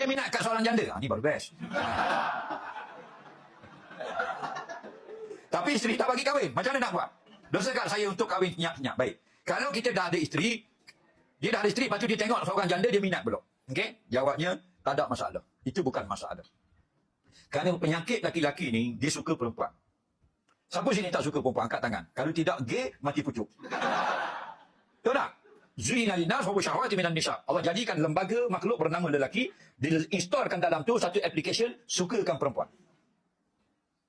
minat kat seorang janda. Ni baru best. Tapi isteri tak bagi kahwin. Macam mana nak buat? Dosa kat saya untuk kahwin nyak-nyak. Baik. Kalau kita dah ada isteri, dia dah ada isteri, lepas tu dia tengok seorang janda, dia minat belum? Okey? Jawabnya, tak ada masalah. Itu bukan masalah. Kerana penyakit laki-laki ni, dia suka perempuan. Siapa sini tak suka perempuan? Angkat tangan. Kalau tidak gay, mati pucuk. Tahu tak? Zuyina linas wa syahwati minan nisa. Allah jadikan lembaga makhluk bernama lelaki, diinstalkan dalam tu satu application sukakan perempuan.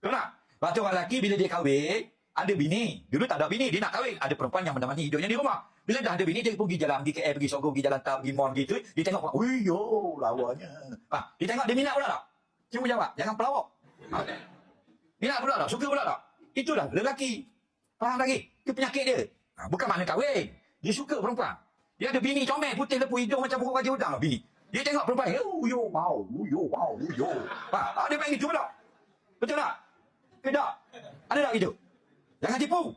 Tahu tak? Lepas tu orang lelaki bila dia kahwin, ada bini. Dulu tak ada bini, dia nak kahwin. Ada perempuan yang menemani hidupnya di rumah. Bila dah ada bini, dia pergi jalan, pergi KL, pergi Sogo, pergi jalan Tam, pergi mall gitu. Dia tengok, ui yo, lawanya. Dia tengok dia minat pula tak? Cuma jawab, jangan pelawak. Minat pula tak? Suka pula tak? Itulah lelaki. Faham lagi? Itu penyakit dia. Bukan makna kahwin. Dia suka perempuan. Dia ada bini comel, putih lepu hidung macam burung raja udang. Bini. Dia tengok perempuan, yo, wow, yo, wow, yo. Dia main gitu pula. Betul tak? Tidak. Ada tak gitu? Jangan tipu.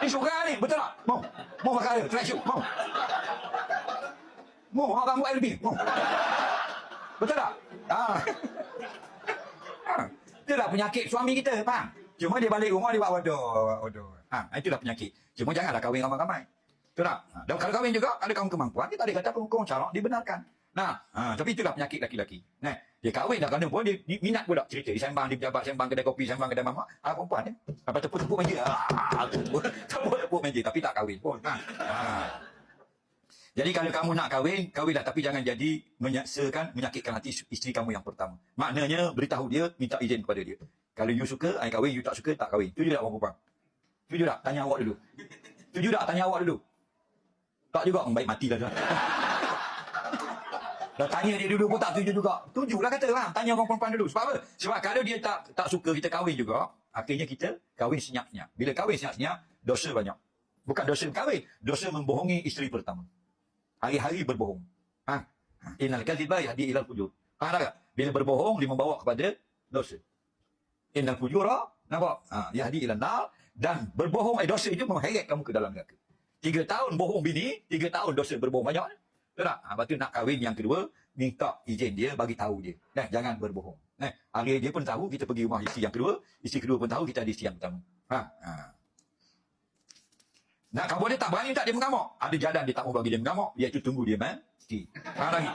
Ni syurga ni, betul tak? Mau pakai track shoe, mau. Mau rambut LB, mau. Betul tak? Itulah penyakit suami kita, faham? Cuma dia balik rumah, dia buat waduh. Itulah penyakit. Cuma janganlah kahwin ramai-ramai. Betul tak? Dan kalau kahwin juga, ada kaum kemampuan, dia tak ada kata hukum syarak, dibenarkan. Tapi itulah penyakit laki-laki. Dia kahwin dah kerana pun, dia minat pula cerita. Dia sembang, dia pejabat, sembang kedai kopi, sembang kedai mamak. Perempuan dia. Apa tepuk-tepuk meja. Tepuk-tepuk meja, tapi tak kahwin pun. Jadi kalau kamu nak kahwin, kahwinlah. Tapi jangan jadi menyakitkan hati isteri kamu yang pertama. Maknanya, beritahu dia, minta izin kepada dia. Kalau you suka, I kahwin. You tak suka, tak kahwin. Setuju tak orang perempuan? Setuju tak? Tanya awak dulu. Setuju tak? Tanya awak dulu. Tak juga? Baik, matilah dah. Dah tanya dia dulu pun tak setuju juga. Tujulah kata lah. Tanya orang perempuan dulu. Sebab apa? Sebab kalau dia tak suka kita kahwin juga, akhirnya kita kahwin senyap-senyap. Bila kahwin senyap-senyap, dosa banyak. Bukan dosa kahwin. Dosa membohongi isteri pertama. Hari-hari berbohong. Innal kadhiba yahdi ilal fujur. Faham tak? Bila berbohong, dia membawa kepada dosa. Innal fujura, nampak? Yahdi ilal nar. Dan berbohong, dosa itu mengheret kamu ke dalam neraka. 3 tahun bohong bini, 3 tahun dosa berbohong banyak. Betul tak? Lepas tu nak kahwin yang kedua, minta izin dia, bagi tahu dia. Jangan berbohong. Hari dia pun tahu kita pergi rumah isteri yang kedua, isteri kedua pun tahu kita ada isteri yang pertama. Nak kabur dia tak berani tak dia mengamuk. Ada jalan dia tak mau bagi dia mengamuk, iaitu tunggu dia mati. Faham lagi?